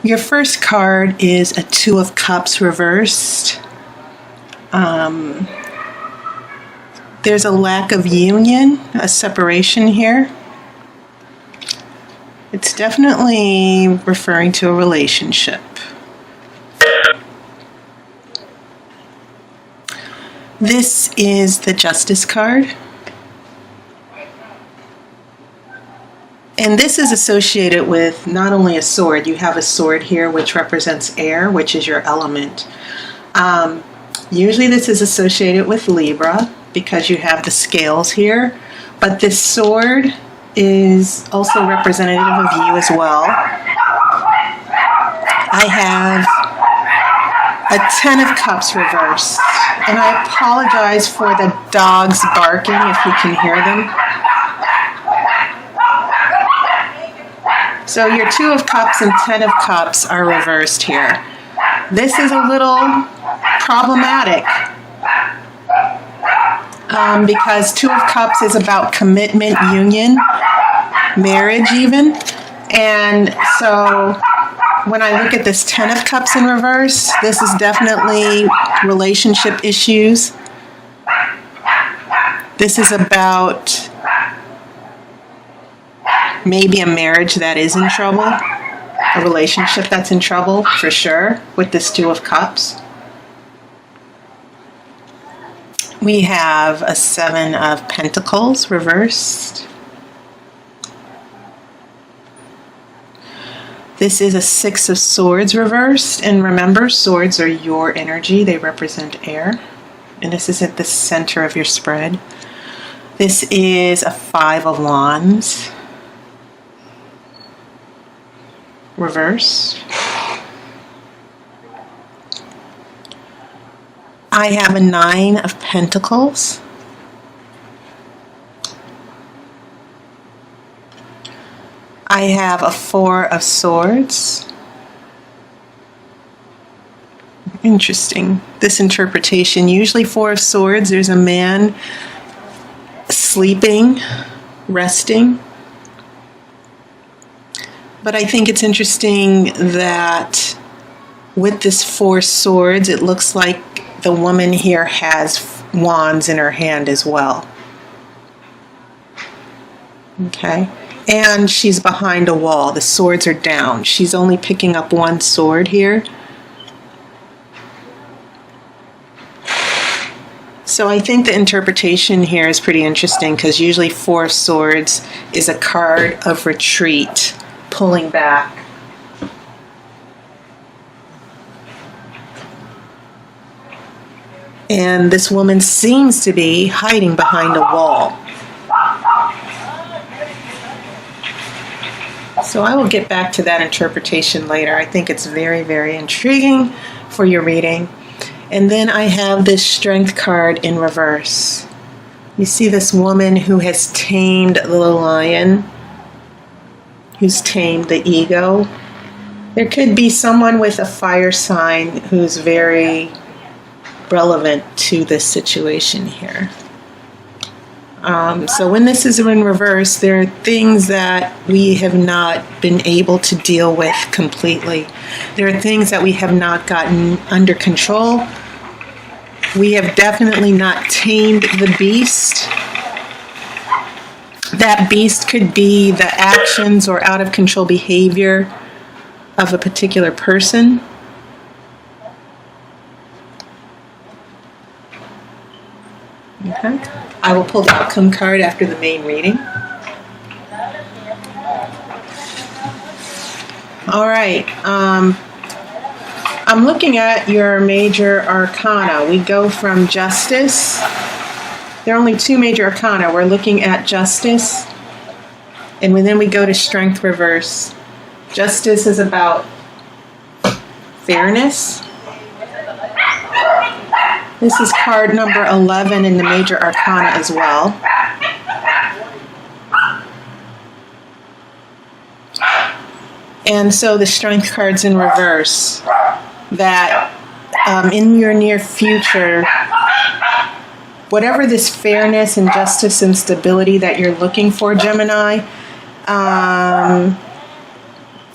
Your first card is a Two of Cups reversed. There's a lack of union, a separation here. It's definitely referring to a relationship. This is the Justice card. And this is associated with not only a sword. You have a sword here which represents air, which is your element. Usually this is associated with Libra because you have the scales here. But this sword is also representative of you as well. I have a Ten of Cups reversed. And I apologize for the dogs barking if you can hear them. So your Two of Cups and Ten of Cups are reversed here. This is a little problematic because Two of Cups is about commitment, union, marriage even. And so when I look at this Ten of Cups in reverse, this is definitely relationship issues. This is about maybe a marriage that is in trouble, a relationship that's in trouble for sure with this Two of Cups. We have a Seven of Pentacles reversed. This is a Six of Swords reversed. And remember, swords are your energy. They represent air. And this is at the center of your spread. This is a Five of Wands reversed. I have a Nine of Pentacles. I have a Four of Swords. Interesting, this interpretation. Usually Four of Swords, there's a man sleeping, resting. But I think it's interesting that with this Four Swords, it looks like the woman here has wands in her hand as well. Okay. And she's behind a wall. The swords are down. She's only picking up one sword here. So I think the interpretation here is pretty interesting because usually Four of Swords is a card of retreat, pulling back. And this woman seems to be hiding behind a wall. So I will get back to that interpretation later. I think it's very, very intriguing for your reading. And then I have this Strength card in reverse. You see this woman who has tamed the lion, who's tamed the ego. There could be someone with a fire sign who's very relevant to this situation here. So when this is in reverse, there are things that we have not been able to deal with completely. There are things that we have not gotten under control. We have definitely not tamed the beast. That beast could be the actions or out of control behavior of a particular person. Okay. I will pull the outcome card after the main reading. All right. I'm looking at your major arcana. We go from Justice. There are only two major arcana. We're looking at Justice, and then we go to Strength reverse. Justice is about fairness. This is card number 11 in the major arcana as well. And so the Strength card's in reverse. That in your near future, whatever this fairness and justice and stability that you're looking for, Gemini,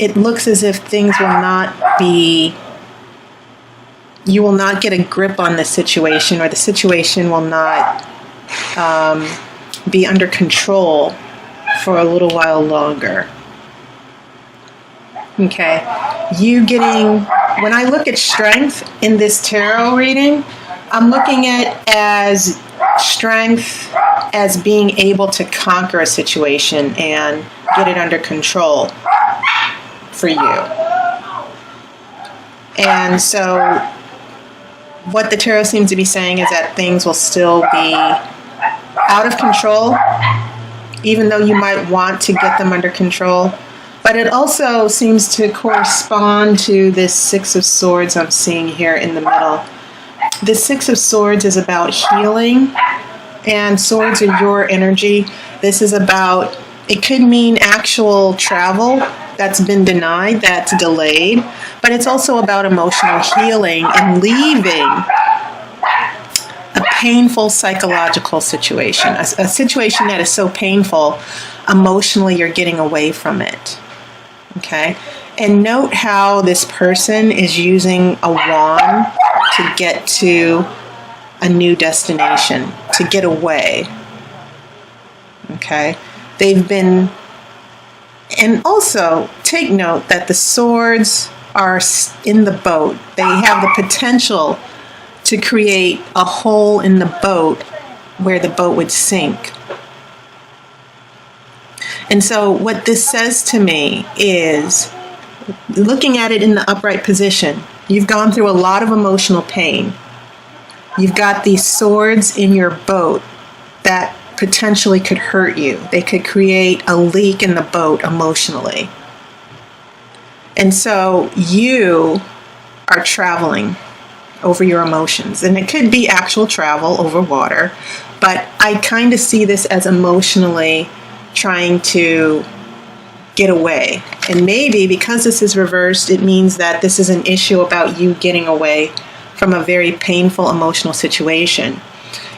it looks as if things will not be, you will not get a grip on the situation, or the situation will not be under control for a little while longer. Okay, when I look at strength in this tarot reading, I'm looking at as strength as being able to conquer a situation and get it under control for you. And so what the tarot seems to be saying is that things will still be out of control, even though you might want to get them under control. But it also seems to correspond to this Six of Swords I'm seeing here in the middle. The Six of Swords is about healing, and swords are your energy. This is about, it could mean actual travel that's been denied, that's delayed, but it's also about emotional healing and leaving a painful psychological situation, a situation that is so painful, emotionally you're getting away from it. Okay? And note how this person is using a wand to get to a new destination, to get away. Okay? They've been, and also take note that the swords are in the boat. They have the potential to create a hole in the boat where the boat would sink. And so what this says to me is, looking at it in the upright position, you've gone through a lot of emotional pain. You've got these swords in your boat that potentially could hurt you. They could create a leak in the boat emotionally. And so you are traveling over your emotions. And it could be actual travel over water, but I kind of see this as emotionally trying to get away. And maybe because this is reversed, it means that this is an issue about you getting away from a very painful emotional situation.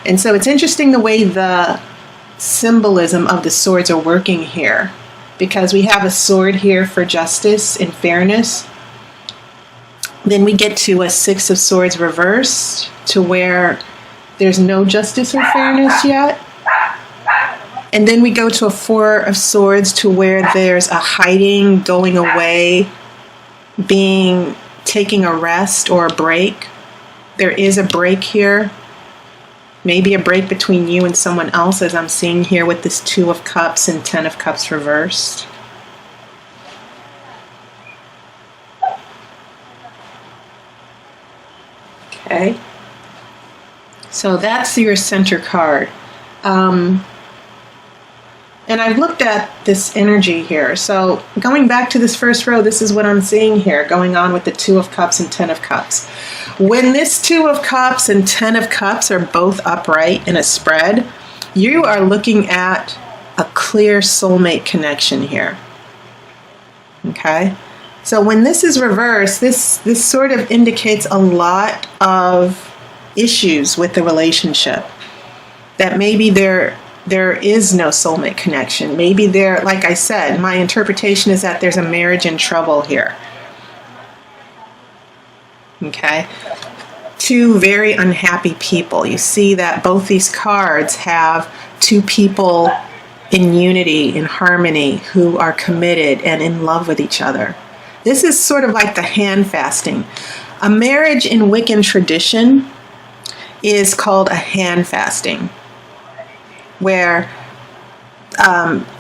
And so it's interesting the way the symbolism of the swords are working here, because we have a sword here for justice and fairness. Then we get to a Six of Swords reversed, to where there's no justice or fairness yet. And then we go to a Four of Swords, to where there's a hiding, going away, taking a rest or a break. There is a break here. Maybe a break between you and someone else, as I'm seeing here with this Two of Cups and Ten of Cups reversed. Okay. So that's your center card. And I've looked at this energy here. So going back to this first row, this is what I'm seeing here going on with the Two of Cups and Ten of Cups. When this Two of Cups and Ten of Cups are both upright in a spread, you are looking at a clear soulmate connection here. Okay? So when this is reversed, this sort of indicates a lot of issues with the relationship. That maybe there is no soulmate connection. Maybe like I said, my interpretation is that there's a marriage in trouble here. Okay? Two very unhappy people. You see that both these cards have two people in unity, in harmony, who are committed and in love with each other. This is sort of like the hand fasting. A marriage in Wiccan tradition is called a hand fasting, where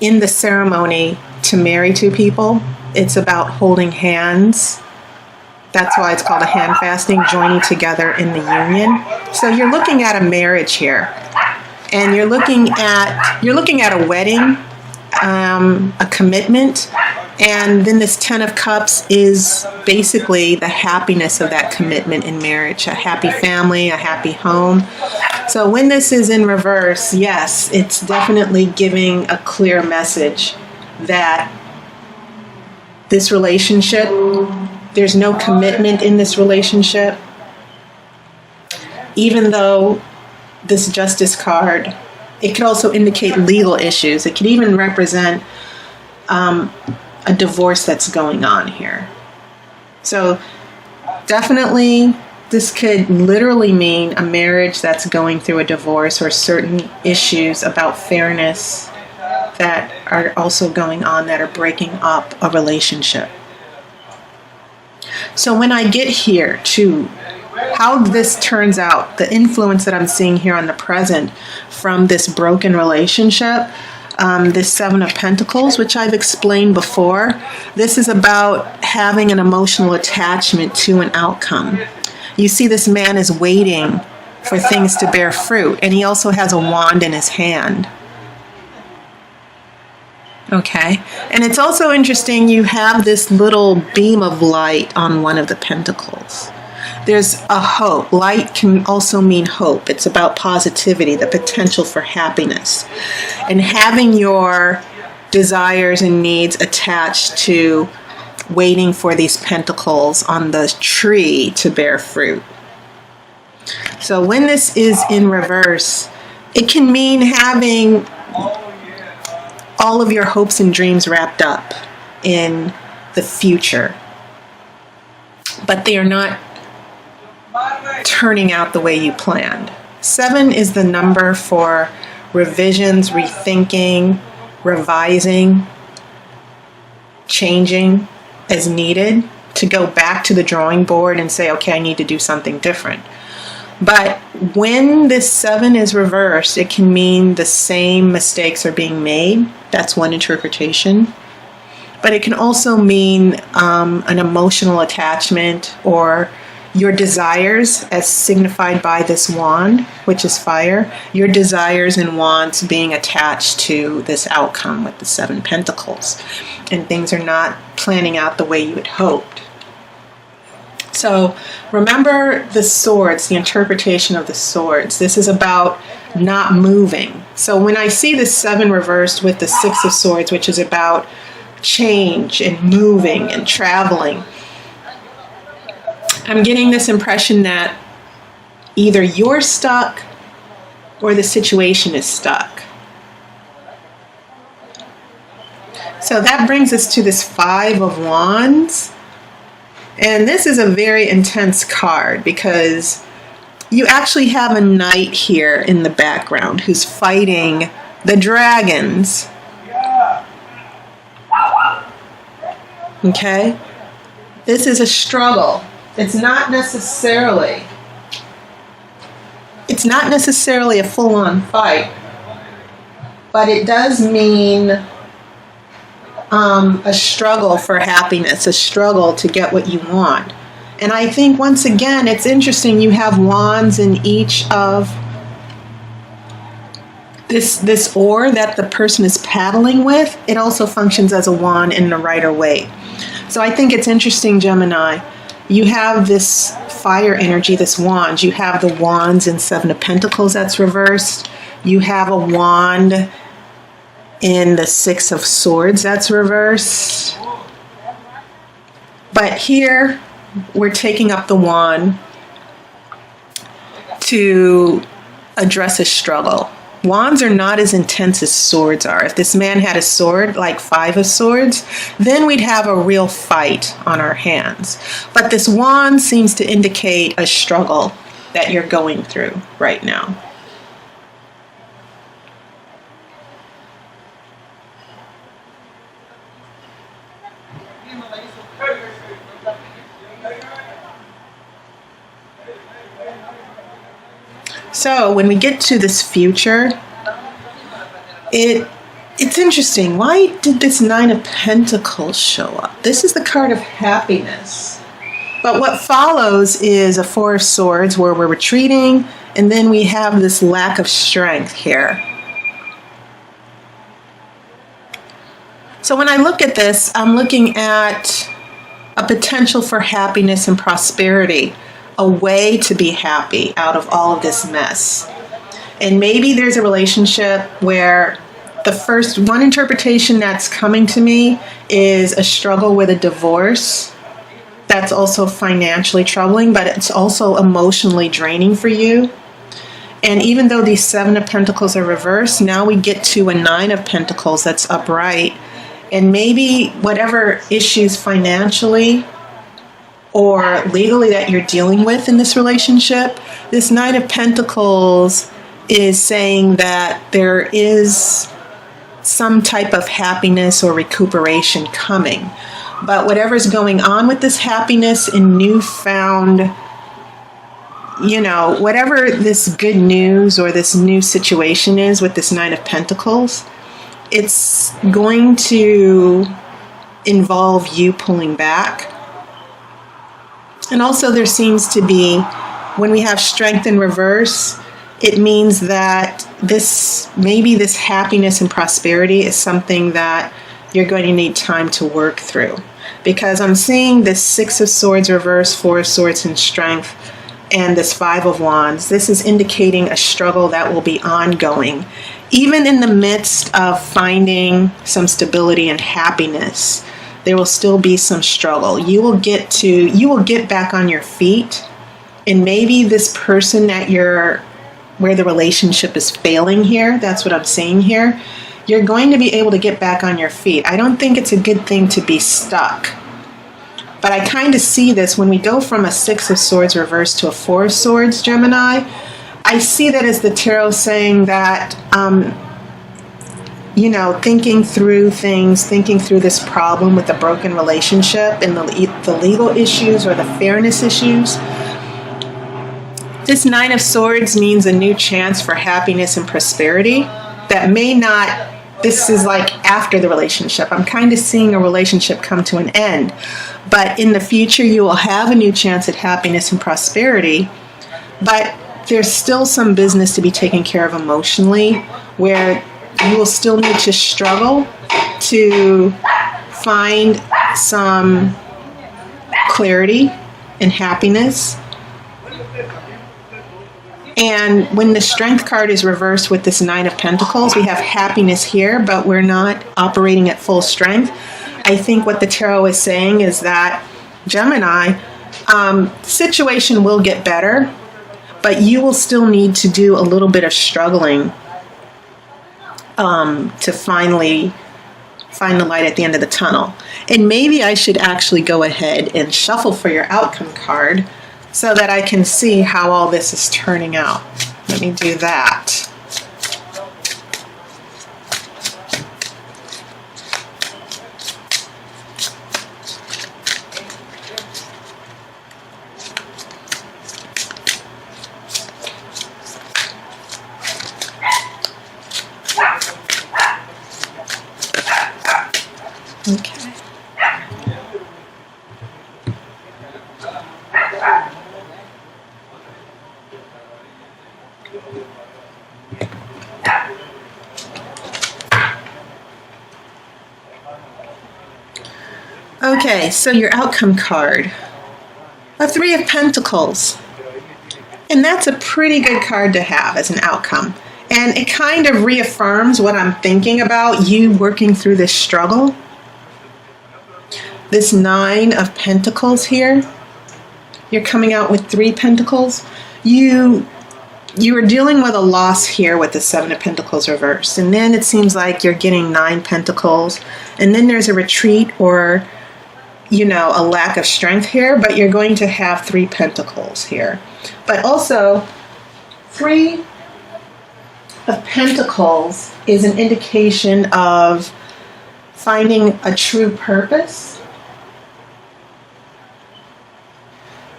in the ceremony to marry two people, it's about holding hands. That's why it's called a hand fasting, joining together in the union. So you're looking at a marriage here, and you're looking at a wedding, a commitment, and then this Ten of Cups is basically the happiness of that commitment in marriage, a happy family, a happy home. So when this is in reverse, yes, it's definitely giving a clear message that this relationship, there's no commitment in this relationship. Even though this Justice card, it could also indicate legal issues. It could even represent a divorce that's going on here. So definitely this could literally mean a marriage that's going through a divorce, or certain issues about fairness that are also going on that are breaking up a relationship. So when I get here to how this turns out, the influence that I'm seeing here on the present from this broken relationship, this Seven of Pentacles, which I've explained before, this is about having an emotional attachment to an outcome. You see, this man is waiting for things to bear fruit, and he also has a wand in his hand. Okay, and it's also interesting, you have this little beam of light on one of the pentacles. There's a hope. Light can also mean hope. It's about positivity, the potential for happiness. And having your desires and needs attached to waiting for these pentacles on the tree to bear fruit. So when this is in reverse, it can mean having all of your hopes and dreams wrapped up in the future, but they are not turning out the way you planned. 7 is the number for revisions, rethinking, revising, changing as needed, to go back to the drawing board and say, okay, I need to do something different. But when this 7 is reversed, it can mean the same mistakes are being made. That's one interpretation. But it can also mean an emotional attachment, or your desires, as signified by this wand, which is fire, your desires and wants being attached to this outcome with the 7 pentacles. And things are not planning out the way you had hoped. So remember the swords, the interpretation of the swords. This is about not moving. So when I see the 7 reversed with the 6 of swords, which is about change and moving and traveling, I'm getting this impression that either you're stuck or the situation is stuck. So that brings us to this 5 of Wands. And this is a very intense card, because you actually have a knight here in the background who's fighting the dragons. Okay? This is a struggle. It's not necessarily a full-on fight, but it does mean a struggle for happiness, a struggle to get what you want. And I think, once again, it's interesting, you have wands in each of this oar that the person is paddling with. It also functions as a wand in the Rider-Waite. So I think it's interesting, Gemini. You have this fire energy, this wand. You have the wands in 7 of Pentacles that's reversed. You have a wand in the 6 of Swords that's reversed. But here, we're taking up the wand to address a struggle. Wands are not as intense as swords are. If this man had a sword, like 5 of Swords, then we'd have a real fight on our hands. But this wand seems to indicate a struggle that you're going through right now. So when we get to this future, it's interesting. Why did this 9 of Pentacles show up? This is the card of happiness. But what follows is a 4 of Swords where we're retreating, and then we have this lack of strength here. So when I look at this, I'm looking at a potential for happiness and prosperity, a way to be happy out of all of this mess. And maybe there's a relationship where the first one interpretation that's coming to me is a struggle with a divorce. That's also financially troubling, but it's also emotionally draining for you. And even though these 7 of Pentacles are reversed, now we get to a 9 of Pentacles that's upright. And maybe whatever issues financially or legally that you're dealing with in this relationship, this Nine of Pentacles is saying that there is some type of happiness or recuperation coming. But whatever's going on with this happiness and newfound, whatever this good news or this new situation is with this Nine of Pentacles, it's going to involve you pulling back. And also there seems to be, when we have Strength in reverse, it means that this happiness and prosperity is something that you're going to need time to work through. Because I'm seeing this Six of Swords reverse, Four of Swords in Strength, and this Five of Wands. This is indicating a struggle that will be ongoing. Even in the midst of finding some stability and happiness, there will still be some struggle. You will get back on your feet, and maybe this person where the relationship is failing here, that's what I'm seeing here, you're going to be able to get back on your feet. I don't think it's a good thing to be stuck. But I kind of see this when we go from a Six of Swords reverse to a Four of Swords, Gemini. I see that as the tarot saying that, thinking through things, thinking through this problem with the broken relationship and the legal issues or the fairness issues. This Nine of Swords means a new chance for happiness and prosperity that may not, this is like after the relationship. I'm kind of seeing a relationship come to an end. But in the future, you will have a new chance at happiness and prosperity. But there's still some business to be taken care of emotionally, where you will still need to struggle to find some clarity and happiness. And when the Strength card is reversed with this Nine of Pentacles, we have happiness here, but we're not operating at full strength. I think what the tarot is saying is that, Gemini, situation will get better, but you will still need to do a little bit of struggling to finally find the light at the end of the tunnel. And maybe I should actually go ahead and shuffle for your outcome card so that I can see how all this is turning out. Let me do that. Okay. Okay, so your outcome card, a Three of Pentacles. And that's a pretty good card to have as an outcome. And it kind of reaffirms what I'm thinking about you working through this struggle. This Nine of Pentacles here, you're coming out with Three Pentacles. You are dealing with a loss here with the Seven of Pentacles reversed. And then it seems like you're getting Nine Pentacles. And then there's a retreat or, a lack of strength here, but you're going to have Three Pentacles here. But also, Three of Pentacles is an indication of finding a true purpose.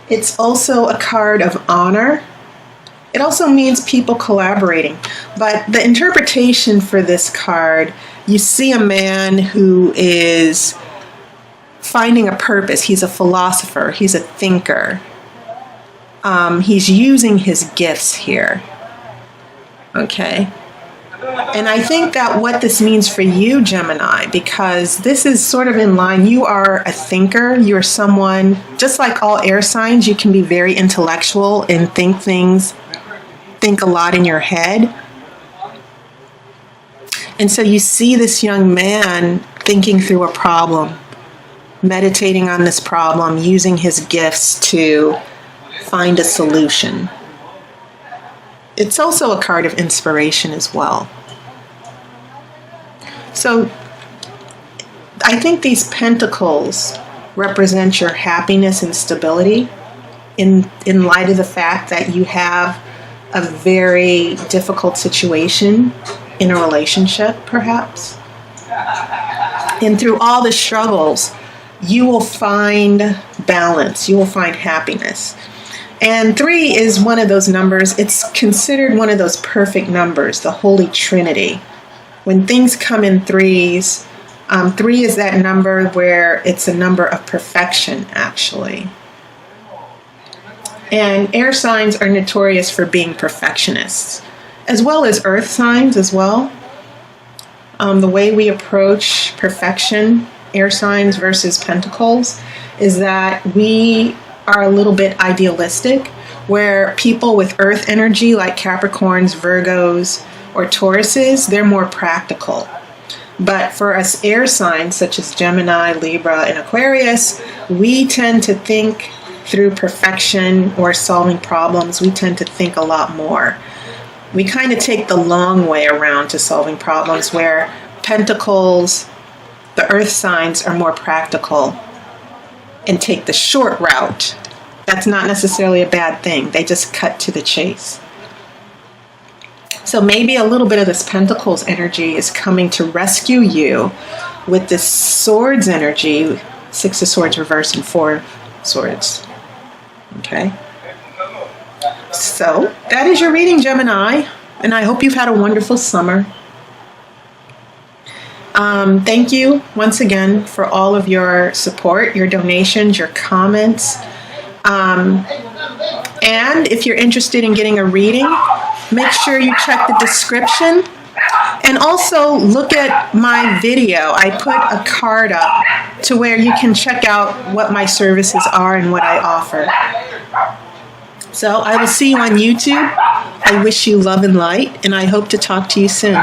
It's also a card of honor. It also means people collaborating. But the interpretation for this card, you see a man who is finding a purpose. He's a philosopher. He's a thinker. He's using his gifts here. Okay. And I think that what this means for you, Gemini, because this is sort of in line, you are a thinker, you're someone, just like all air signs, you can be very intellectual and think a lot in your head. And so you see this young man thinking through a problem, meditating on this problem, using his gifts to find a solution. It's also a card of inspiration as well. So I think these pentacles represent your happiness and stability in light of the fact that you have a very difficult situation in a relationship, perhaps. And through all the struggles, you will find balance. You will find happiness. And 3 is one of those numbers. It's considered one of those perfect numbers, the Holy Trinity. When things come in threes, 3 is that number where it's a number of perfection, actually. And air signs are notorious for being perfectionists, as well as earth signs as well. The way we approach perfection, air signs versus pentacles, is that we are a little bit idealistic, where people with earth energy like Capricorns, Virgos, or Tauruses, they're more practical. But for us air signs such as Gemini, Libra, and Aquarius, we tend to think through perfection or solving problems. We tend to think a lot more. We kind of take the long way around to solving problems, where pentacles, the earth signs, are more practical and take the short route. That's not necessarily a bad thing. They just cut to the chase. So maybe a little bit of this Pentacles energy is coming to rescue you with this Swords energy, 6 of Swords reversed and 4 Swords. Okay? So that is your reading, Gemini, and I hope you've had a wonderful summer. Thank you once again for all of your support, your donations, your comments. And if you're interested in getting a reading, make sure you check the description. And also look at my video. I put a card up to where you can check out what my services are and what I offer. So I will see you on YouTube. I wish you love and light, and I hope to talk to you soon.